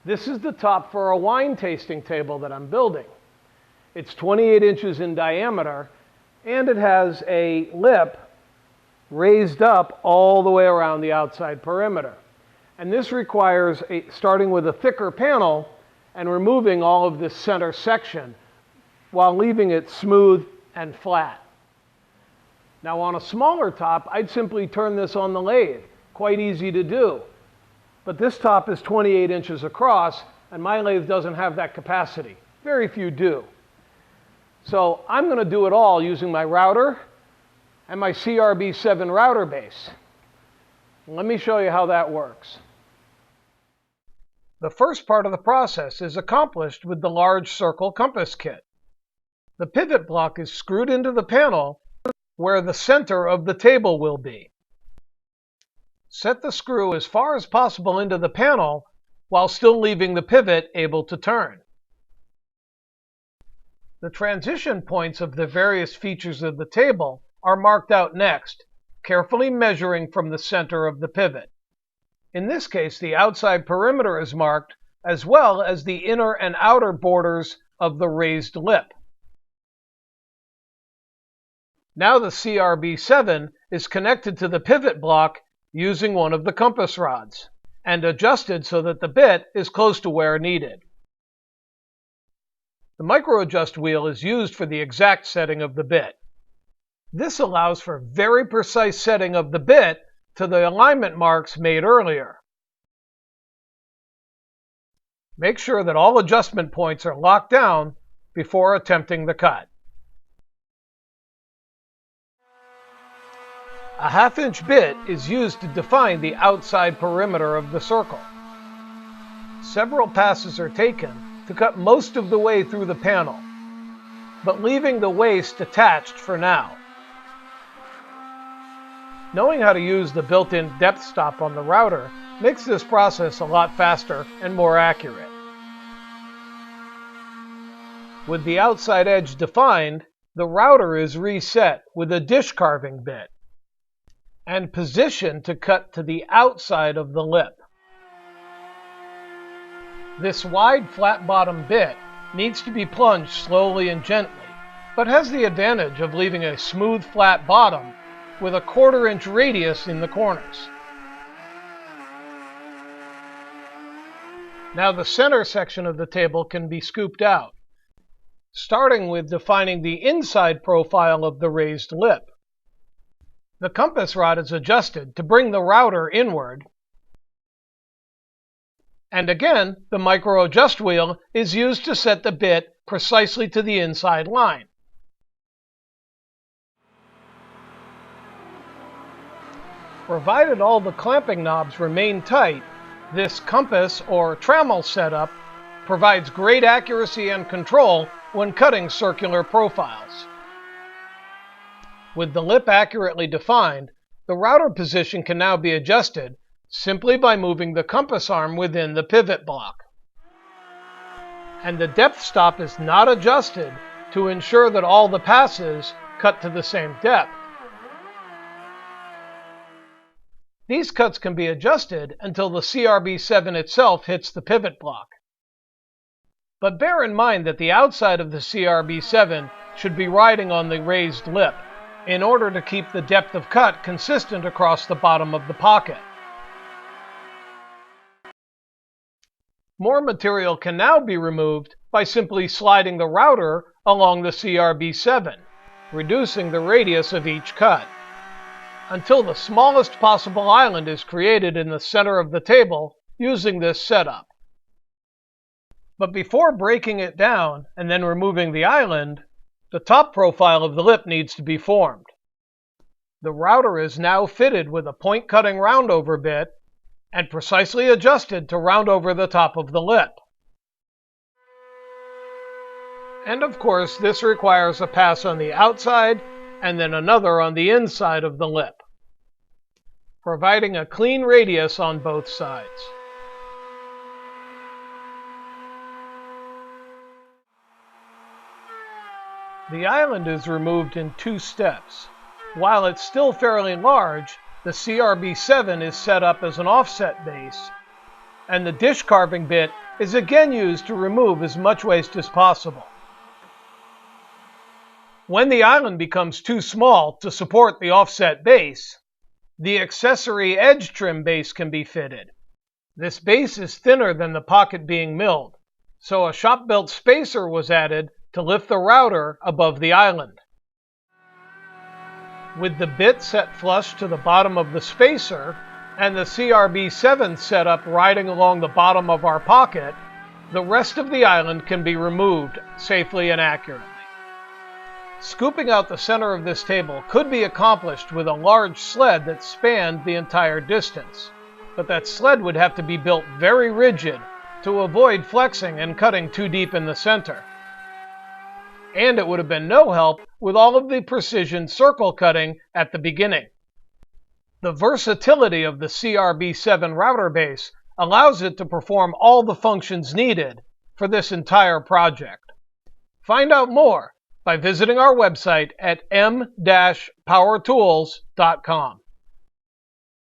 This is the top for a wine tasting table that I'm building. It's 28 inches in diameter, and it has a lip raised up all the way around the outside perimeter. And this requires starting with a thicker panel and removing all of this center section while leaving it smooth and flat. Now on a smaller top, I'd simply turn this on the lathe. Quite easy to do. But this top is 28 inches across, and my lathe doesn't have that capacity. Very few do. So I'm going to do it all using my router and my CRB7 router base. Let me show you how that works. The first part of the process is accomplished with the large circle compass kit. The pivot block is screwed into the panel where the center of the table will be. Set the screw as far as possible into the panel while still leaving the pivot able to turn. The transition points of the various features of the table are marked out next, carefully measuring from the center of the pivot. In this case, the outside perimeter is marked, as well as the inner and outer borders of the raised lip. Now the CRB7 is connected to the pivot block using one of the compass rods, and adjusted so that the bit is close to where needed. The micro-adjust wheel is used for the exact setting of the bit. This allows for very precise setting of the bit to the alignment marks made earlier. Make sure that all adjustment points are locked down before attempting the cut. A half-inch bit is used to define the outside perimeter of the circle. Several passes are taken to cut most of the way through the panel, but leaving the waist attached for now. Knowing how to use the built-in depth stop on the router makes this process a lot faster and more accurate. With the outside edge defined, the router is reset with a dish carving bit and positioned to cut to the outside of the lip. This wide flat-bottom bit needs to be plunged slowly and gently, but has the advantage of leaving a smooth flat bottom with a 1/4 inch radius in the corners. Now the center section of the table can be scooped out, starting with defining the inside profile of the raised lip. The compass rod is adjusted to bring the router inward, and again the micro adjust wheel is used to set the bit precisely to the inside line. Provided all the clamping knobs remain tight, this compass or trammel setup provides great accuracy and control when cutting circular profiles. With the lip accurately defined, the router position can now be adjusted simply by moving the compass arm within the pivot block. And the depth stop is not adjusted to ensure that all the passes cut to the same depth. These cuts can be adjusted until the CRB7 itself hits the pivot block. But bear in mind that the outside of the CRB7 should be riding on the raised lip in order to keep the depth of cut consistent across the bottom of the pocket. More material can now be removed by simply sliding the router along the CRB7, reducing the radius of each cut, until the smallest possible island is created in the center of the table using this setup. But before breaking it down and then removing the island, the top profile of the lip needs to be formed. The router is now fitted with a point-cutting roundover bit and precisely adjusted to round over the top of the lip. And of course, this requires a pass on the outside and then another on the inside of the lip, providing a clean radius on both sides. The island is removed in 2 steps. While it's still fairly large, the CRB7 is set up as an offset base, and the dish carving bit is again used to remove as much waste as possible. When the island becomes too small to support the offset base, the accessory edge trim base can be fitted. This base is thinner than the pocket being milled, so a shop-built spacer was added to lift the router above the island. With the bit set flush to the bottom of the spacer and the CRB7 setup riding along the bottom of our pocket, the rest of the island can be removed safely and accurately. Scooping out the center of this table could be accomplished with a large sled that spanned the entire distance, but that sled would have to be built very rigid to avoid flexing and cutting too deep in the center. And it would have been no help with all of the precision circle cutting at the beginning. The versatility of the CRB7 router base allows it to perform all the functions needed for this entire project. Find out more by visiting our website at m-powertools.com.